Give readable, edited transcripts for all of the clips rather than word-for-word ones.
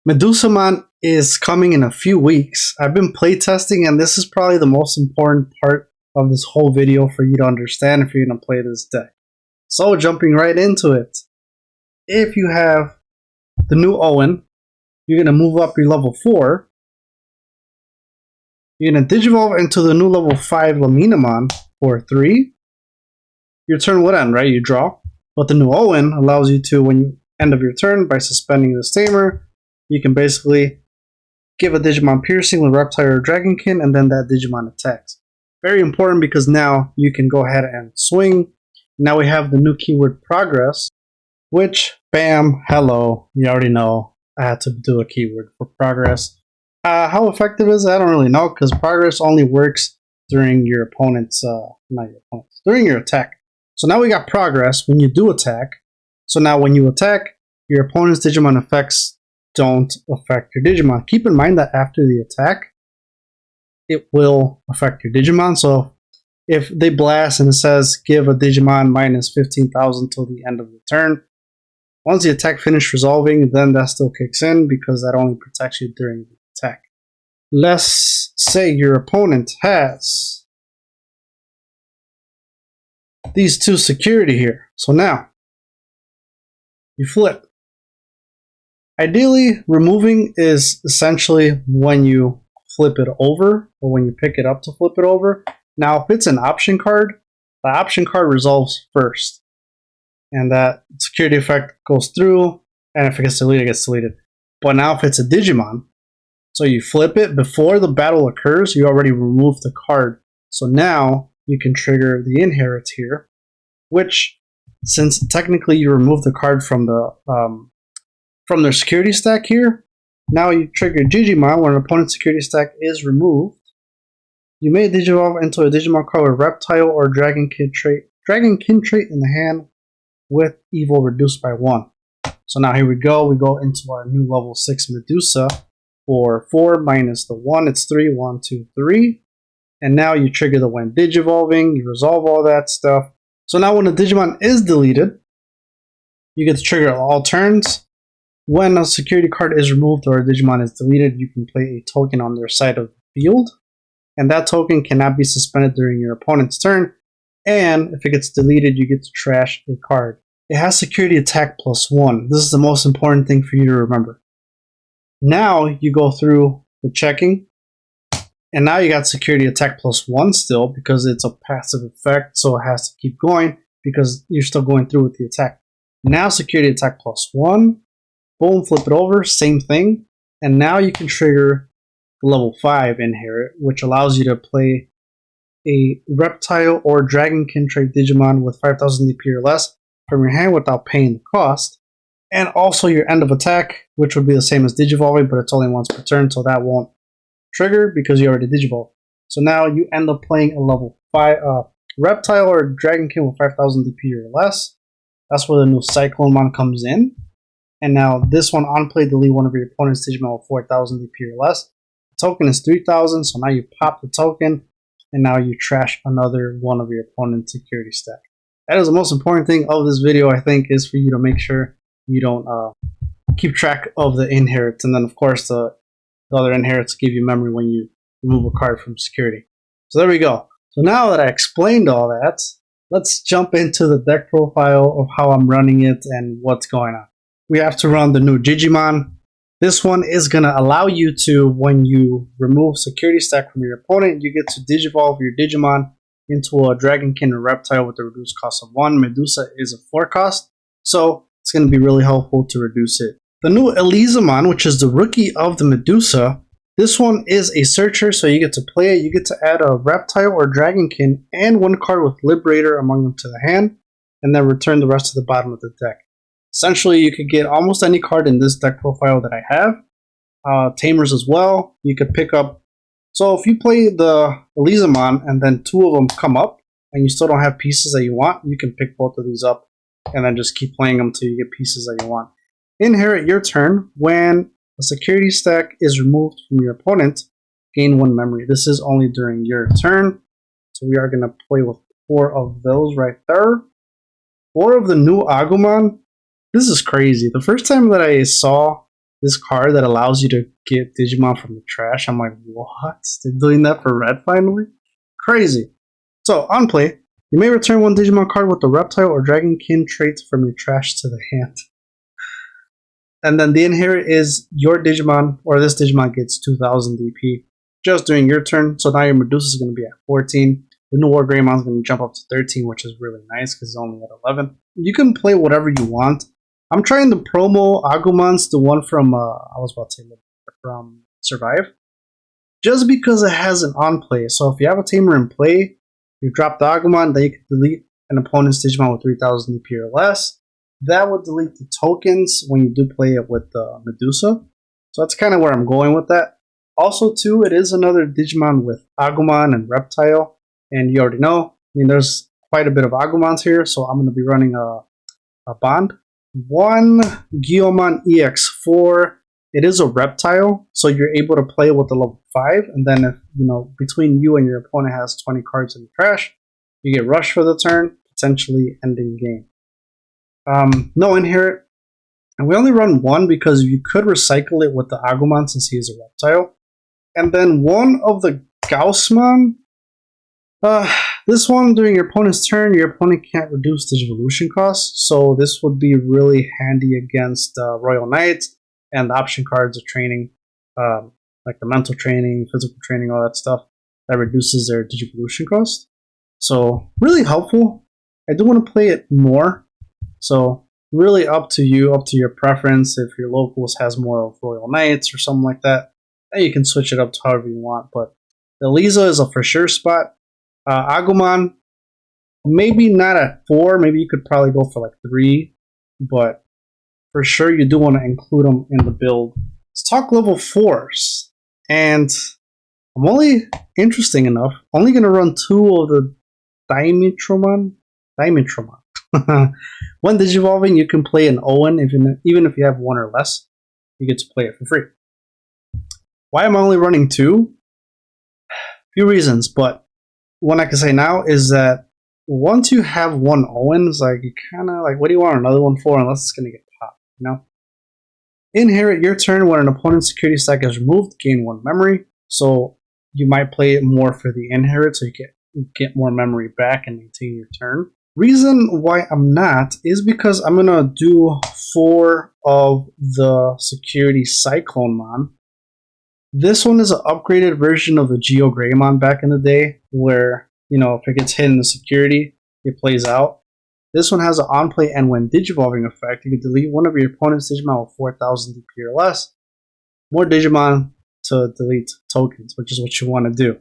Medusamon is coming in a few weeks. I've been playtesting, and this is probably the most important part of this whole video for you to understand if you're going to play this deck. So, jumping right into it. If you have the new Owen, you're going to move up your level 4. You're going to Digivolve into the new level 5 Medusamon for 3. Your turn would end, right? You draw. But the new Owen allows you to, when you end of your turn, by suspending this tamer, you can basically give a Digimon piercing with Reptile or Dragonkin, and then that Digimon attacks. Very important because now you can go ahead and swing. Now we have the new keyword progress, which, bam, hello, you already know I had to do a keyword for progress. How effective is it? I don't really know, because progress only works during your opponent's, during your attack. So now we got progress when you do attack. So now when you attack, your opponent's Digimon effects don't affect your Digimon. Keep in mind that after the attack, it will affect your Digimon. So if they blast and it says give a Digimon minus 15,000 till the end of the turn, once the attack finishes resolving, then that still kicks in because that only protects you during the attack. Let's say your opponent has these two security here. So now you flip. Ideally, removing is essentially when you flip it over or when you pick it up to flip it over. Now, if it's an option card, the option card resolves first. And that security effect goes through, and if it gets deleted, it gets deleted. But now if it's a Digimon, so you flip it before the battle occurs, you already removed the card. So now you can trigger the inherit here, which, since technically you removed the card from their security stack here, now you trigger Digimon when an opponent's security stack is removed. You may Digivolve into a Digimon card with Reptile or Dragonkin trait in the hand with Evil reduced by 1. So now here we go into our new level 6 Medusa for 4 minus the 1, it's 3, 1, 2, 3. And now you trigger the when Digivolving, you resolve all that stuff. So now when a Digimon is deleted, you get to trigger all turns. When a security card is removed or a Digimon is deleted, you can play a token on their side of the field. And that token cannot be suspended during your opponent's turn. And if it gets deleted, you get to trash a card. It has security attack +1. This is the most important thing for you to remember. Now you go through the checking. And now you got security attack +1 still because it's a passive effect. So it has to keep going because you're still going through with the attack. Now security attack +1. Boom, flip it over, same thing. And now you can trigger the level 5 inherit, which allows you to play a Reptile or Dragonkin trait Digimon with 5,000 DP or less from your hand without paying the cost. And also your end of attack, which would be the same as Digivolving, but it's only once per turn, so that won't trigger because you already Digivolved. So now you end up playing a level 5 Reptile or Dragonkin with 5,000 DP or less. That's where the new Cyclonemon comes in. And now this one, on play, delete one of your opponent's Digimon with 4,000 DP or less. The token is 3,000, so now you pop the token, and now you trash another one of your opponent's security stack. That is the most important thing of this video, I think, is for you to make sure you don't keep track of the inherits. And then, of course, the other inherits give you memory when you remove a card from security. So there we go. So now that I explained all that, let's jump into the deck profile of how I'm running it and what's going on. We have to run the new Digimon. This one is going to allow you to, when you remove security stack from your opponent, you get to Digivolve your Digimon into a Dragonkin or Reptile with a reduced cost of 1. Medusa is a 4 cost, so it's going to be really helpful to reduce it. The new Medusamon, which is the rookie of the Medusa, this one is a searcher, so you get to play it. You get to add a Reptile or Dragonkin and one card with Liberator among them to the hand, and then return the rest to the bottom of the deck. Essentially, you could get almost any card in this deck profile that I have. Tamers as well. You could pick up. So if you play the Medusamon and then 2 of them come up and you still don't have pieces that you want, you can pick both of these up and then just keep playing them until you get pieces that you want. Inherit your turn. When a security stack is removed from your opponent, gain 1 memory. This is only during your turn. So we are going to play with 4 of those right there. 4 of the new Agumon. This is crazy. The first time that I saw this card that allows you to get Digimon from the trash. I'm like, what? They're doing that for red finally? Crazy. So, on play, you may return one Digimon card with the Reptile or Dragonkin traits from your trash to the hand. And then the inherit is your Digimon, or this Digimon gets 2000 DP just during your turn. So now your Medusa is going to be at 14. The new War Greymon is going to jump up to 13, which is really nice because it's only at 11. You can play whatever you want. I'm trying the promo Agumons, the one from, I was about to say, from Survive, just because it has an on play. So if you have a Tamer in play, you drop the Agumon, then you can delete an opponent's Digimon with 3000 DP or less. That would delete the tokens when you do play it with Medusa. So that's kind of where I'm going with that. Also, too, it is another Digimon with Agumon and Reptile. And you already know, I mean, there's quite a bit of Agumons here, so I'm going to be running a bond. One Guiomon EX4. It is a Reptile, so you're able to play with the level 5. And then if, between you and your opponent has 20 cards in the trash, you get rushed for the turn, potentially ending game. No inherit. And we only run one because you could recycle it with the Agumon since he is a Reptile. And then one of the Gaussmon. This one, during your opponent's turn, your opponent can't reduce the evolution cost. So this would be really handy against Royal Knights and the option cards of training, like the mental training, physical training, all that stuff that reduces their Digivolution cost. So really helpful. I do want to play it more. So really up to you, up to your preference. If your locals has more of Royal Knights or something like that, then you can switch it up to however you want. But the Lisa is a for sure spot. Agumon, maybe not at 4. Maybe you could probably go for like 3. But for sure you do want to include them in the build. Let's talk level 4s. And I'm only, interesting enough, only going to run 2 of the Dimetramon. When Digivolving, you can play an Owen, even if you have 1 or less. You get to play it for free. Why am I only running 2? A few reasons, but one I can say now is that once you have 1 Owen, it's like you kind of like, what do you want another one for unless it's going to get popped, Inherit your turn when an opponent's security stack is removed, gain 1 memory. So you might play it more for the inherit so you get more memory back and maintain your turn. Reason why I'm not is because I'm going to do 4 of the security Cyclonemon. This one is an upgraded version of the Geo Greymon back in the day, where, if it gets hit in the security, it plays out. This one has an on-play and when Digivolving effect, you can delete one of your opponent's Digimon with 4000 DP or less. More Digimon to delete tokens, which is what you want to do.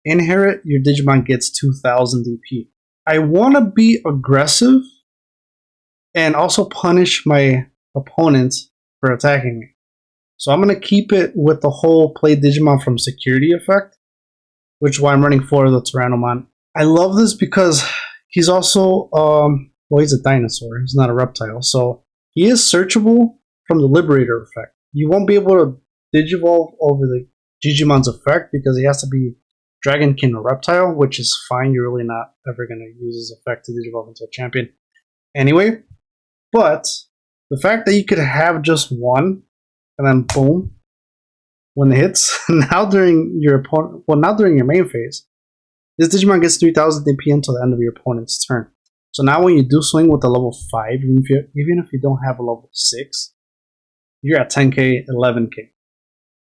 Inherit, your Digimon gets 2000 DP. I want to be aggressive and also punish my opponent for attacking me. So I'm going to keep it with the whole play Digimon from security effect, which is why I'm running 4 of the Tyrannomon. I love this because he's also, he's a dinosaur. He's not a reptile. So he is searchable from the Liberator effect. You won't be able to Digivolve over the Digimon's effect because he has to be Dragonkin or Reptile, which is fine. You're really not ever going to use his effect to Digivolve into a champion anyway. But the fact that you could have just 1 and then boom, when it hits, now during your main phase, this Digimon gets 3000 DP until the end of your opponent's turn. So now when you do swing with a level 5, even if you don't have a level 6, you're at 10k, 11k.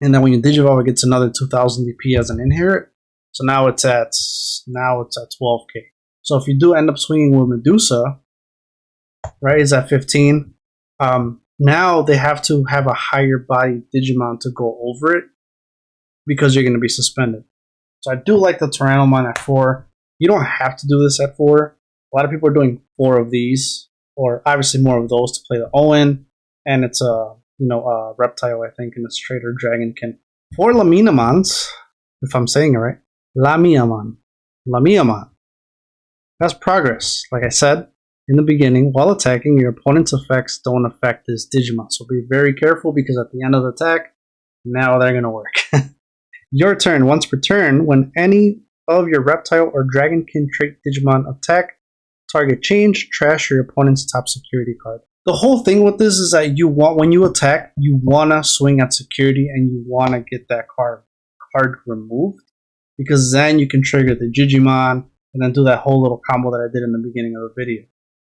And then when you Digivolve, it gets another 2000 DP as an inherit. So now it's at 12k. So if you do end up swinging with Medusa, right, it's at 15. Now they have to have a higher body Digimon to go over it because you're going to be suspended. So I do like the Tyrannomon at 4. You don't have to do this at 4. A lot of people are doing 4 of these, or obviously more of those to play the Owen, and it's a Reptile, I think, and a straighter Dragonkin. 4 Laminamons, if I'm saying it right. Lamiamon. That's progress. Like I said in the beginning, while attacking, your opponent's effects don't affect this Digimon. So be very careful because at the end of the attack, now they're going to work. Your turn. Once per turn, when any of your Reptile or Dragonkin trait Digimon attack, target change, trash your opponent's top security card. The whole thing with this is that when you attack, you want to swing at security and you want to get that card removed, because then you can trigger the Digimon and then do that whole little combo that I did in the beginning of the video.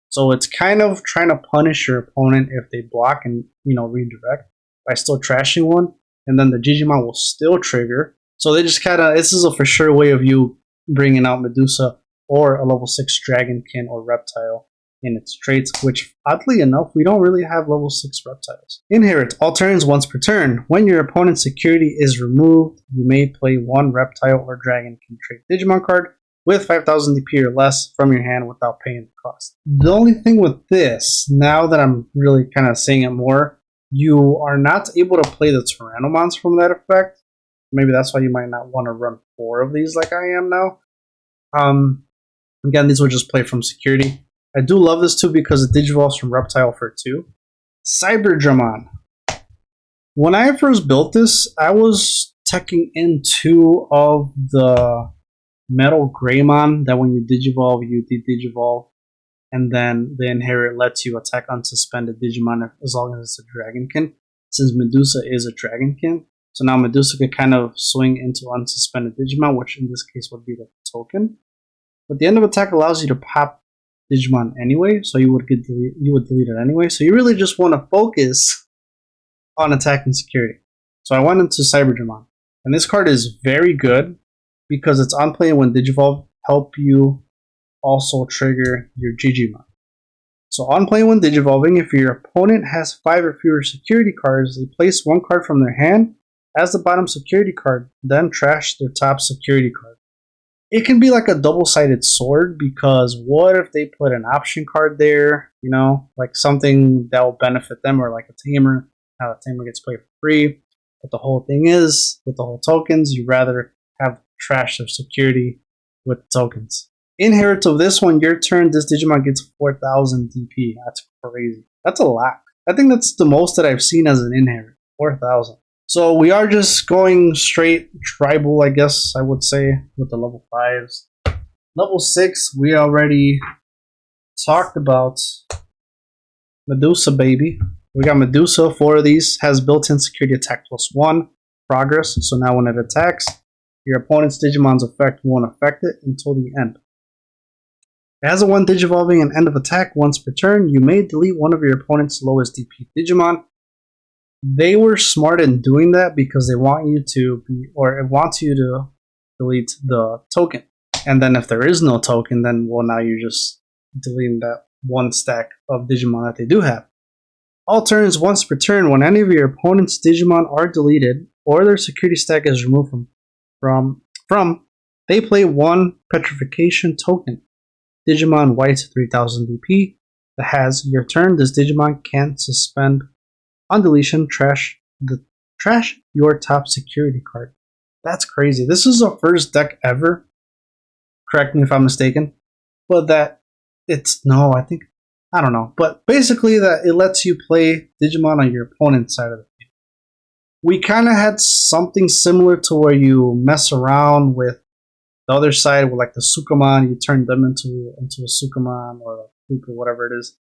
So it's kind of trying to punish your opponent if they block and redirect by still trashing one, and then the Digimon will still trigger. So they just this is a for sure way of you bringing out Medusa or a level 6 Dragonkin or Reptile in its traits, which oddly enough, we don't really have level 6 reptiles. Inherit. All turns once per turn. When your opponent's security is removed, you may play one Reptile or Dragonkin trait Digimon card with 5000 DP or less from your hand without paying the cost. The only thing with this, now that I'm really kind of saying it more, you are not able to play the Tyrannomons from that effect. Maybe that's why you might not want to run 4 of these like I am now. Again, these will just play from security. I do love this too because it digivolves from Reptile for 2. Cyberdramon. When I first built this, I was teching in 2 of the Metal Greymon that when you digivolve, you de-digivolve, and then the Inherit lets you attack unsuspended Digimon as long as it's a Dragonkin, since Medusa is a Dragonkin. So now Medusa could kind of swing into unsuspended Digimon, which in this case would be the token. But the end of attack allows you to pop Digimon anyway, so you would delete it anyway. So you really just want to focus on attacking security. So I went into Cyberdramon, and this card is very good because it's on play when Digivolve help you also trigger your Digimon. So on play when Digivolving, if your opponent has 5 or fewer security cards, they place 1 card from their hand as the bottom security card, then trash their top security card. It can be like a double-sided sword, because what if they put an option card there, like something that will benefit them, or like a tamer. Now the tamer gets played for free, but the whole thing is, with the whole tokens, you rather have trash their security with the tokens. Inherit of this one, your turn, this Digimon gets 4000 DP. That's crazy. That's a lot. I think that's the most that I've seen as an inherit, 4000. So we are just going straight tribal, I guess I would say, with the level 5s. Level 6, we already talked about Medusa, baby. We got Medusa. 4 of these has built-in security attack +1 progress. So now when it attacks, your opponent's Digimon's effect won't affect it until the end. It has a 1 Digivolving and end of attack once per turn. You may delete one of your opponent's lowest DP Digimon. They were smart in doing that because they want you to it wants you to delete the token. And then if there is no token, then now you're just deleting that 1 stack of Digimon that they do have. All turns once per turn, when any of your opponent's Digimon are deleted or their security stack is removed from they play 1 petrification token. Digimon White 3000 DP that has your turn. This Digimon can't suspend. On deletion, trash your top security card. That's crazy. This is the first deck ever. Correct me if I'm mistaken, but I don't know. But basically, that it lets you play Digimon on your opponent's side of the field. We kind of had something similar to where you mess around with the other side with like the Sukamon. You turn them into a Sukamon or a Hoop or whatever it is.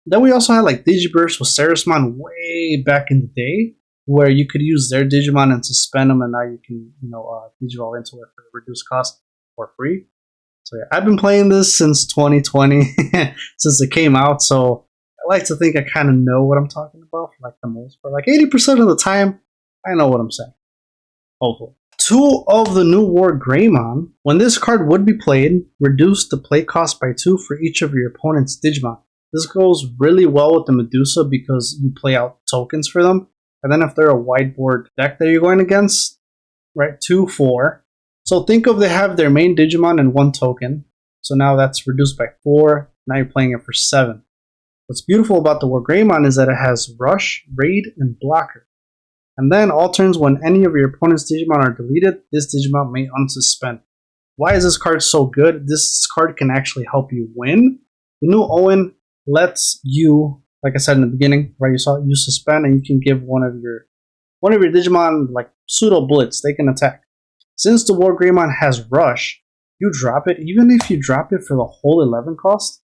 Then we also had like Digiburst with Sarasmon way back in the day, where you could use their Digimon and suspend them, and now you can Digivolve into it for reduced cost for free. So yeah, I've been playing this since 2020, since it came out. So I like to think I kind of know what I'm talking about for like the most part. Like 80% of the time, I know what I'm saying. Hopefully. 2 of the new War Greymon. When this card would be played, reduce the play cost by 2 for each of your opponent's Digimon. This goes really well with the Medusa because you play out tokens for them. And then if they're a whiteboard deck that you're going against, right, 2, 4. So think of they have their main Digimon and 1 token. So now that's reduced by 4. Now you're playing it for 7. What's beautiful about the War Greymon is that it has Rush, Raid, and Blocker. And then all turns when any of your opponent's Digimon are deleted, this Digimon may unsuspend. Why is this card so good? This card can actually help you win. The new Owen lets you, like I said in the beginning, right? You suspend, and you can give one of your Digimon like pseudo bullets. They can attack. Since the War Greymon has Rush, you drop it. Even if you drop it for the whole 11 cost,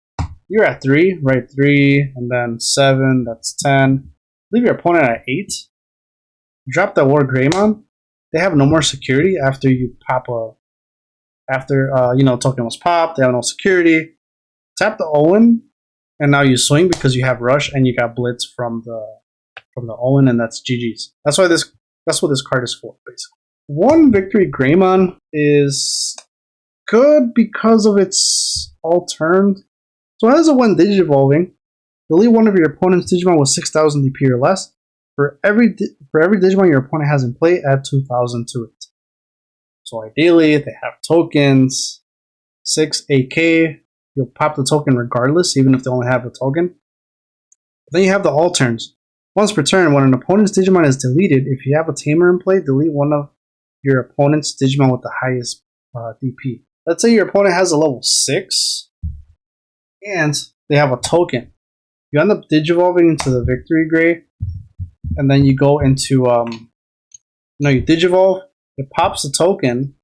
You're at 3, right? 3, and then 7, that's 10. Leave your opponent at 8. Drop that War Greymon. They have no more security after you pop a. After, token was popped, they have no security. Tap the Owen, and now you swing because you have Rush and you got Blitz from the Owen, and that's GG's. That's what this card is for, basically. One Victory Greymon is good because of its all turns. So as a when Digivolving, delete one of your opponent's Digimon with 6,000 DP or less. For every Digimon your opponent has in play, add 2,000 to it. So ideally, they have tokens, 6 AK. You'll pop the token regardless, even if they only have a token. Then you have the all turns. Once per turn, when an opponent's Digimon is deleted, if you have a Tamer in play, delete one of your opponent's Digimon with the highest DP. Let's say your opponent has a level 6, and they have a token. You end up Digivolving into the Victory Gray, and then you go into, you Digivolve, it pops the token,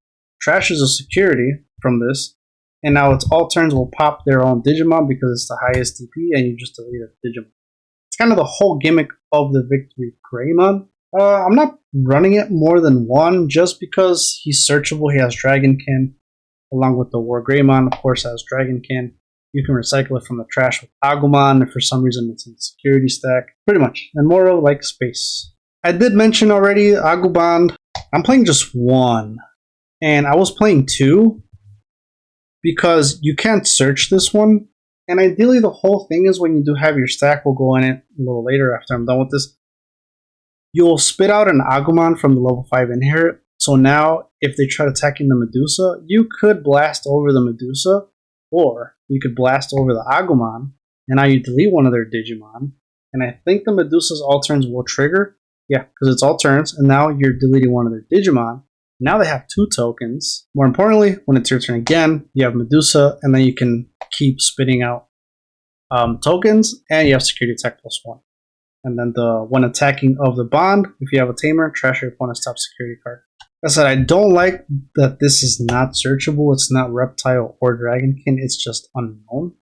trashes a security from this, and now its all turns will pop their own Digimon because it's the highest DP, and you just delete a Digimon. It's kind of the whole gimmick of the Victory Greymon. I'm not running it more than one just because he's searchable. He has Dragonkin, along with the War Greymon, of course, has Dragonkin. You can recycle it from the trash with Agumon if for some reason it's in the security stack. Pretty much. And more of like space. I did mention already Agumon. I'm playing just one. And I was playing two because you can't search this one. And ideally, the whole thing is when you do have your stack, we'll go in it a little later after I'm done with this. You'll spit out an Agumon from the level 5 inherit. So now, if they try attacking the Medusa, you could blast over the Medusa, or you could blast over the Agumon, and now you delete one of their Digimon. And I think the Medusa's all turns will trigger. Yeah, because it's all turns, and now you're deleting one of their Digimon. Now they have 2 tokens. More importantly, when it's your turn again, you have Medusa, and then you can keep spitting out tokens, and you have security attack +1. And then when attacking of the bond, if you have a Tamer, trash your opponent's top security card. I said I don't like that this is not searchable. It's not Reptile or Dragonkin. It's just unknown.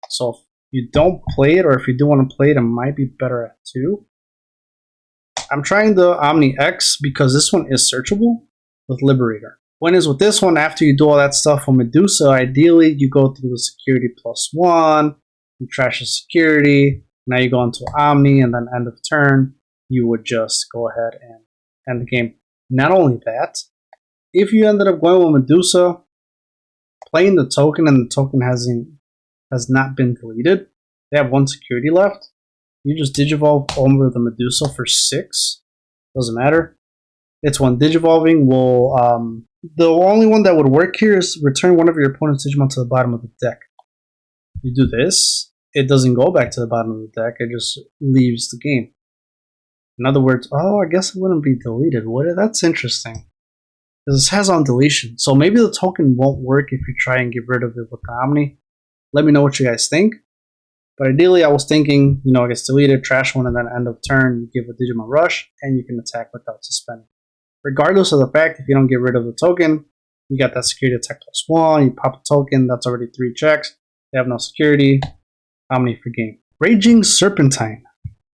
So if you don't play it, or if you do want to play it, it might be better at 2. I'm trying the Omni X because this one is searchable with Liberator. When is with this one, after you do all that stuff with Medusa, ideally you go through the security +1, you trash the security, now you go into Omni, and then end of turn, you would just go ahead and end the game. Not only that, if you ended up going with Medusa, playing the token and the token has not been deleted, they have 1 security left, you just Digivolve over the Medusa for 6. Doesn't matter. It's when Digivolving will... the only one that would work here is return one of your opponent's Digimon to the bottom of the deck. You do this, it doesn't go back to the bottom of the deck, it just leaves the game. In other words, I guess it wouldn't be deleted, would it? That's interesting. Because it has on deletion. So maybe the token won't work if you try and get rid of it with the Omni. Let me know what you guys think. But ideally, I was thinking, it gets deleted, trash one, and then end of turn, you give a Digimon Rush, and you can attack without suspending. Regardless of the fact, if you don't get rid of the token, you got that security attack +1, you pop a token, that's already 3 checks. They have no security. Omni for game. Raging Serpentine.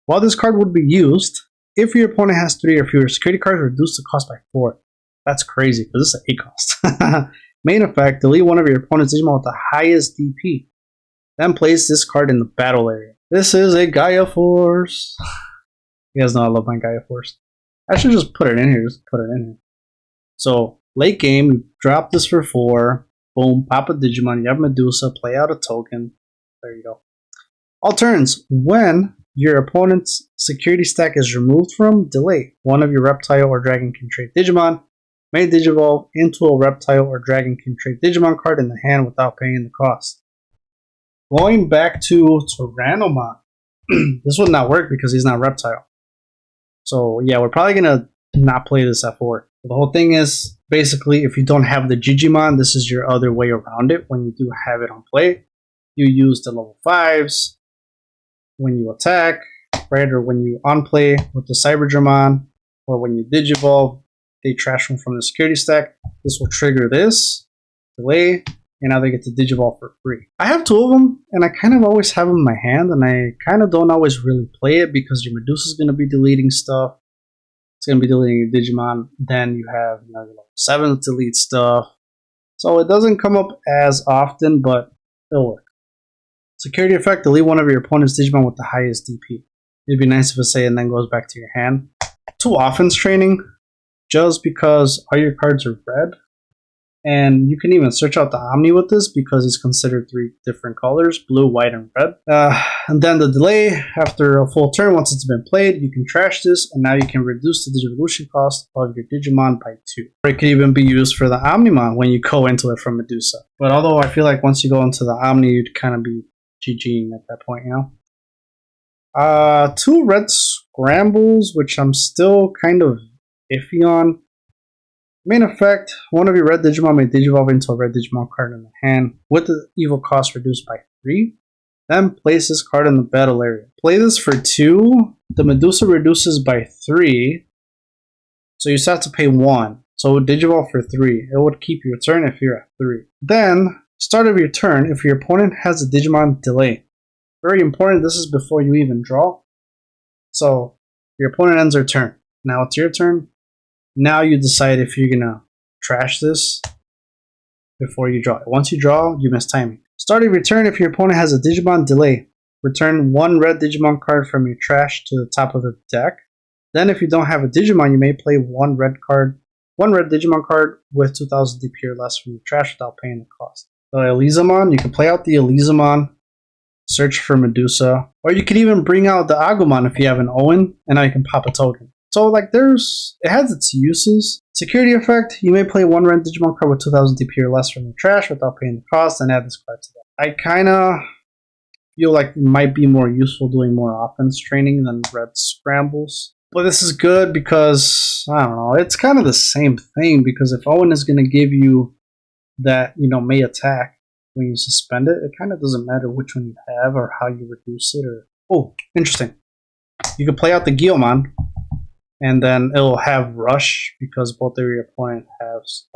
While this card would be used, if your opponent has 3 or fewer security cards, reduce the cost by 4. That's crazy, because this is an 8 cost. Main effect, delete one of your opponent's Digimon with the highest DP. Then place this card in the battle area. This is a Gaia Force. You guys know I love my Gaia Force. I should just put it in here. Just put it in here. So, late game, you drop this for 4. Boom, pop a Digimon. You have Medusa. Play out a token. There you go. All turns. When your opponent's security stack is removed from, delay. One of your Reptile or Dragonkin trait Digimon may Digivolve into a Reptile or Dragonkin trait Digimon card in the hand without paying the cost. Going back to Tyrannomon. This would not work because he's not Reptile. So yeah, we're probably going to not play this at 4. The whole thing is, basically, if you don't have the Digimon, this is your other way around it. When you do have it on play, you use the level 5s when you attack, right? Or when you on play with the Cyberdramon, or when you Digivolve, they trash one from the security stack. This will trigger this, delay, and now they get to Digivolve for free. I have two of them, and I kind of always have them in my hand, and I kind of don't always really play it because your Medusa is going to be deleting stuff. It's going to be deleting your Digimon. Then you have level 7 to delete stuff. So it doesn't come up as often, but it'll work. Security effect, delete one of your opponent's Digimon with the highest DP. It'd be nice if it say and then goes back to your hand. 2 offense training, just because all your cards are red. And you can even search out the Omni with this because it's considered 3 different colors, blue, white, and red. And then the delay, after a full turn, once it's been played, you can trash this, and now you can reduce the Digivolution cost of your Digimon by 2. Or it could even be used for the Omnimon when you go into it from Medusa. But although I feel like once you go into the Omni, you'd kind of be GGing at that point, 2 red scrambles, which I'm still kind of iffy on. Main effect, one of your red Digimon may Digivolve into a red Digimon card in the hand with the evil cost reduced by 3. Then place this card in the battle area. Play this for 2. The Medusa reduces by 3. So you still have to pay 1. So it would Digivolve for 3. It would keep your turn if you're at 3. Then, start of your turn, if your opponent has a Digimon delay. Very important, this is before you even draw. So, your opponent ends their turn. Now it's your turn. Now you decide if you're gonna trash this before you draw it. Once you draw, you miss timing. Start of your turn, if your opponent has a Digimon delay, return 1 red Digimon card from your trash to the top of the deck. Then if you don't have a Digimon, you may play 1 red Digimon card with 2000 DP or less from your trash without paying the cost. The Medusamon, you can play out the Medusamon, search for Medusa, or you could even bring out the Agumon if you have an Owen, and now you can pop a token. So, like, it has its uses. Security effect, you may play 1 red Digimon card with 2000 DP or less from your trash without paying the cost, and add this card to that. I kinda feel like it might be more useful doing more offense training than red scrambles. But this is good because, I don't know, it's kind of the same thing, because if Owen is going to give you that, may attack when you suspend it, it kind of doesn't matter which one you have or how you reduce it. Oh, interesting. You can play out the Guilmon, and then it'll have Rush because both of your opponent has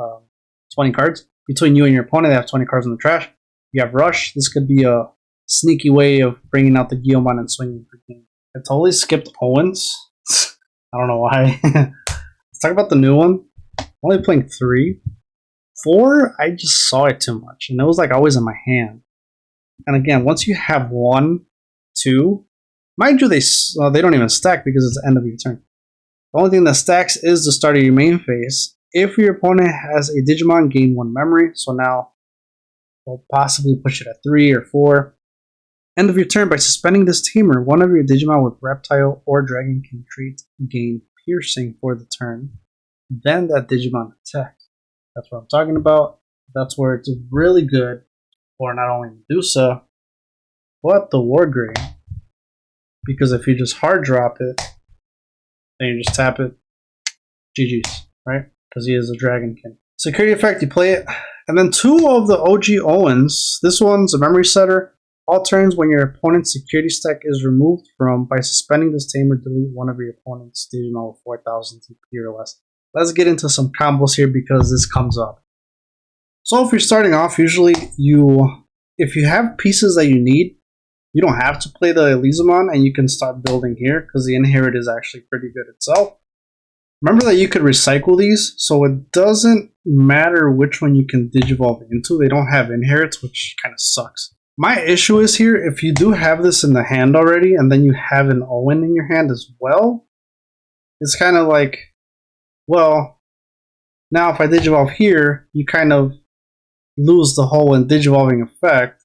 20 cards. Between you and your opponent, they have 20 cards in the trash. You have Rush. This could be a sneaky way of bringing out the Guilmon and swinging for game. I totally skipped Owens. I don't know why. Let's talk about the new one. I'm only playing 3. 4, I just saw it too much, and it was like always in my hand. And again, once you have 1, 2, mind you, they don't even stack because it's the end of your turn. The only thing that stacks is the start of your main phase. If your opponent has a Digimon, gain 1 memory, so now we'll possibly push it at 3 or 4. End of your turn, by suspending this tamer, one of your Digimon with Reptile or Dragon can gain Piercing for the turn. Then that Digimon attacks. That's what I'm talking about. That's where it's really good for not only Medusa, but the Wargrave. Because if you just hard drop it, then you just tap it, GG's, right? Because he is a Dragonkin. Security effect, you play it. And then 2 of the OG Owens. This one's a memory setter. All turns when your opponent's security stack is removed from, by suspending this tamer, delete one of your opponent's Digimon with 4000 TP or less. Let's get into some combos here because this comes up. So if you're starting off, usually if you have pieces that you need, you don't have to play the Medusamon, and you can start building here because the inherit is actually pretty good itself. Remember that you could recycle these, so it doesn't matter which one you can Digivolve into. They don't have inherits, which kind of sucks. My issue is here, if you do have this in the hand already, and then you have an Owen in your hand as well, it's kind of like, well, now if I Digivolve here, you kind of lose the whole Digivolving effect.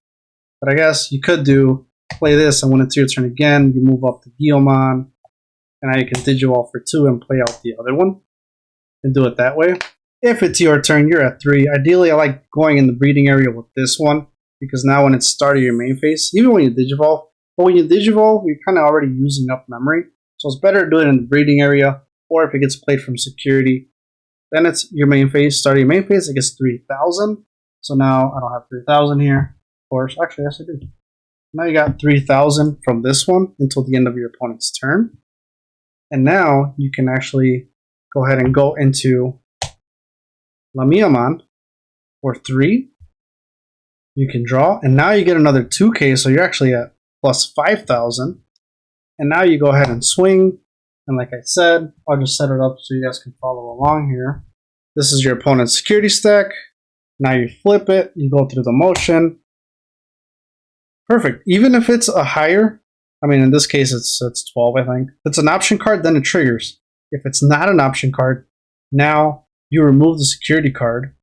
But I guess you could play this, and when it's your turn again, you move up the Guilmon, and now you can Digivolve for 2 and play out the other one, and do it that way. If it's your turn, you're at 3. Ideally, I like going in the breeding area with this one, because now when it's started your main phase, even when you Digivolve, but when you Digivolve, you're kind of already using up memory, so it's better to do it in the breeding area, or if it gets played from security, then it's your main phase. Start your main phase, it gets 3000. So now I don't have 3000 here. Of course, actually, yes, I do. Now you got 3000 from this one until the end of your opponent's turn. And now you can actually go ahead and go into Medusamon for 3. You can draw, and now you get another 2k, so you're actually at plus 5,000. And now you go ahead and swing. And like I said, I'll just set it up so you guys can follow along here. This is your opponent's security stack. Now you flip it, you go through the motion. Perfect. Even if it's a higher, I mean, in this case, it's 12, I think. If it's an option card, then it triggers. If it's not an option card, now you remove the security card.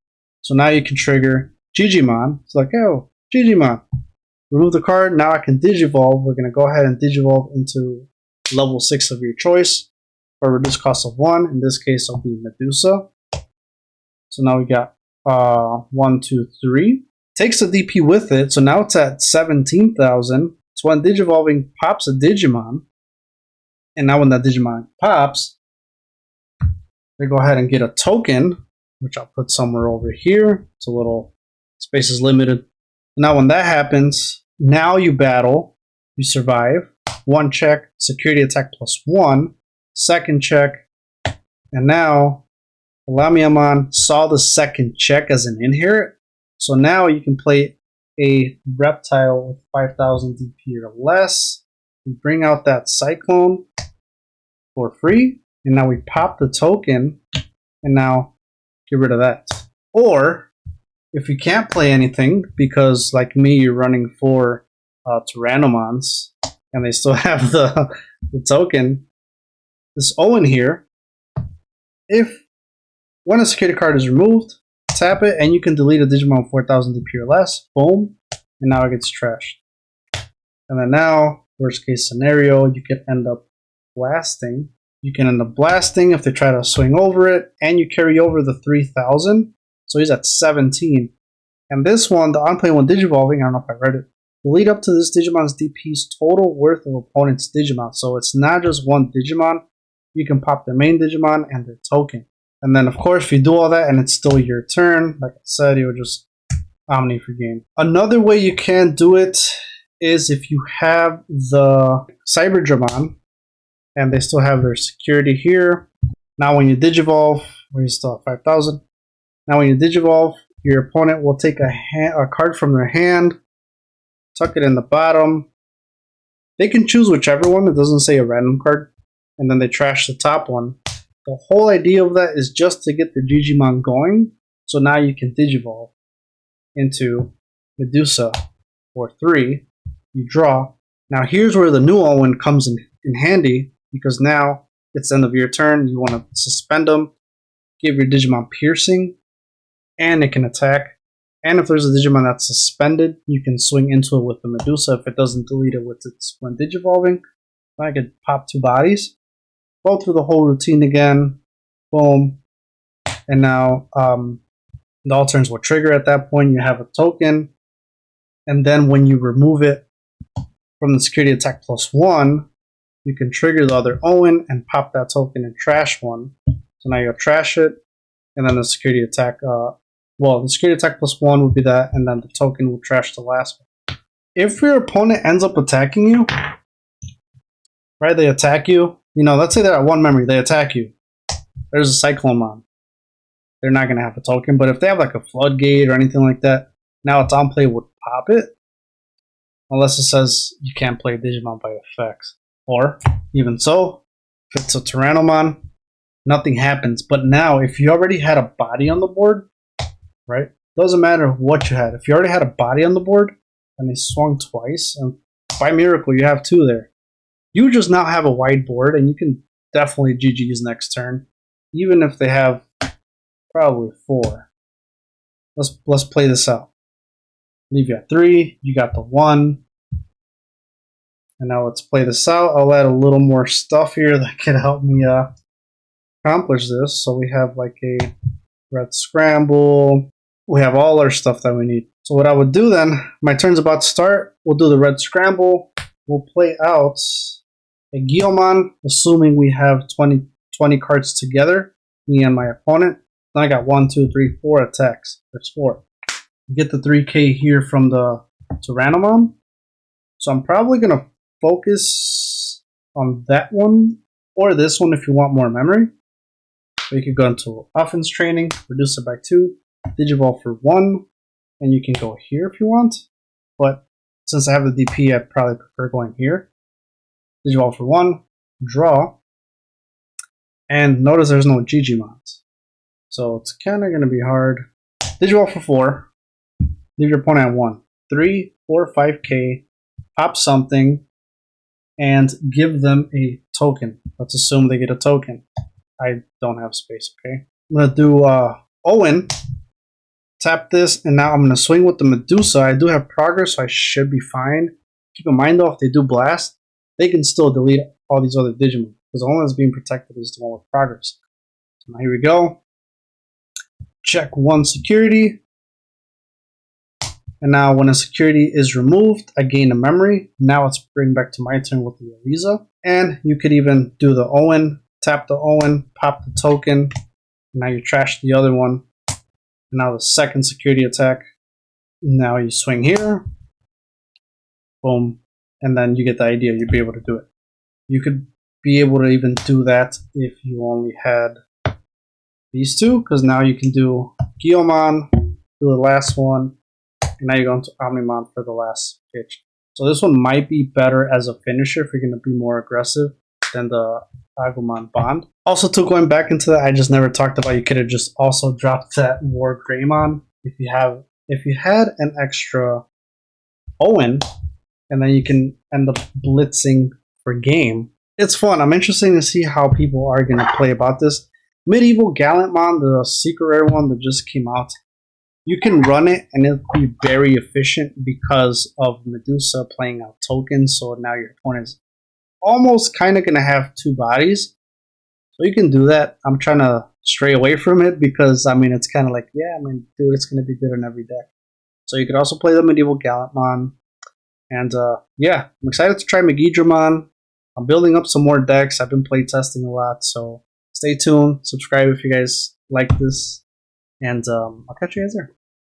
So now you can trigger Digimon. It's like, oh, Digimon. Remove the card. Now I can Digivolve. We're going to go ahead and Digivolve into level 6 of your choice for a reduced cost of 1. In this case, it'll be Medusa. So now we got 1, 2, 3. Takes the DP with it, so now it's at 17,000. So when Digivolving pops a Digimon, and now when that Digimon pops, they go ahead and get a token, which I'll put somewhere over here. It's a little, space is limited. Now when that happens, now you battle, you survive. 1 check, security attack plus 1, second check, and now Medusamon saw the second check as an inherit. So now you can play a reptile with 5,000 DP or less. We bring out that Cyclone for free, and now we pop the token, and now get rid of that. Or if you can't play anything, because like me, you're running 4 Tyrannomons, and they still have the token, this Owen here, when a security card is removed, tap it, and you can delete a Digimon 4,000 DP or less. Boom. And now it gets trashed. And then now, worst case scenario, you can end up blasting. You can end up blasting if they try to swing over it, and you carry over the 3,000. So he's at 17. And this one, the on-play one Digivolving, I don't know if I read it, will lead up to this Digimon's DP's total worth of opponent's Digimon. So it's not just one Digimon. You can pop their main Digimon and their token. And then, of course, if you do all that and it's still your turn, like I said, you would just Omni for game. Another way you can do it is if you have the Cyberdramon and they still have their security here. Now when you Digivolve, when you still have 5,000, now when you Digivolve, your opponent will take a card from their hand, tuck it in the bottom. They can choose whichever one. It doesn't say a random card. And then they trash the top one. The whole idea of that is just to get the Digimon going, so now you can Digivolve into Medusa for 3. You draw. Now here's where the new Owen comes in handy, because now it's the end of your turn. You want to suspend them, give your Digimon piercing, and it can attack. And if there's a Digimon that's suspended, you can swing into it with the Medusa if it doesn't delete it with its when Digivolving. I could pop 2 bodies. Go through the whole routine again, boom, and now the all turns will trigger at that point. You have a token, and then when you remove it from the security attack plus 1, you can trigger the other Owen and pop that token and trash one. So now you'll trash it, and then the security attack, the security attack plus 1 would be that, and then the token will trash the last one. If your opponent ends up attacking you, right, they attack you, let's say they're at 1 memory, they attack you. There's a Cyclomon. They're not going to have a token, but if they have like a Floodgate or anything like that, now its on play would pop it. Unless it says you can't play Digimon by effects. Or, even so, if it's a Tyrannomon, nothing happens. But now, if you already had a body on the board, right? Doesn't matter what you had. If you already had a body on the board, and they swung twice, and by miracle you have 2 there, you just now have a wide board, and you can definitely GG's next turn, even if they have probably 4. Let's play this out. Leave you at 3. You got the 1, and now let's play this out. I'll add a little more stuff here that can help me accomplish this. So we have like a red scramble. We have all our stuff that we need. So what I would do then, my turn's about to start. We'll do the red scramble. We'll play out a Guilmon, assuming we have 20 cards together, me and my opponent. Then I got 1, 2, 3, 4 attacks. There's 4. Get the 3k here from the Tyrannomon. So I'm probably going to focus on that one or this one if you want more memory. So you could go into offense training, reduce it by 2, Digivolve for 1, and you can go here if you want. But since I have the DP, I probably prefer going here. Digivolve for 1, draw, and notice there's no Gigimons. So it's kind of going to be hard. Digivolve for 4, leave your opponent at 1. 3, 4, 5k, pop something, and give them a token. Let's assume they get a token. I don't have space, okay? I'm going to do Owen, tap this, and now I'm going to swing with the Medusa. I do have progress, so I should be fine. Keep in mind, though, if they do blast, they can still delete all these other Digimon, because the only one that's being protected is the one with progress. So now here we go. Check 1 security. And now when a security is removed, I gain a memory. Now it's bring back to my turn with the Ariza. And you could even do the Owen, tap the Owen, pop the token. Now you trash the other one. And now the second security attack. Now you swing here. Boom. And then you get the idea. You'd be able to do it. You could be able to even do that if you only had these two. Because now you can do Guilmon, do the last one. And now you're going to Omnimon for the last pitch. So this one might be better as a finisher if you're going to be more aggressive than the Agumon Bond. Also, too, going back into that, I just never talked about, you could have just also dropped that War Greymon if you had an extra Owen, and then you can end up blitzing for game. It's fun. I'm interested to see how people are going to play about this. Medieval Gallantmon, the secret rare one that just came out, you can run it and it'll be very efficient because of Medusa playing out tokens. So now your opponent is almost kind of going to have 2 bodies. So you can do that. I'm trying to stray away from it because, I mean, it's kind of like, yeah, I mean, dude, it's going to be good in every deck. So you could also play the Medieval Gallantmon. And yeah, I'm excited to try Megidramon. I'm building up some more decks. I've been playtesting a lot. So stay tuned. Subscribe if you guys like this. And I'll catch you guys there.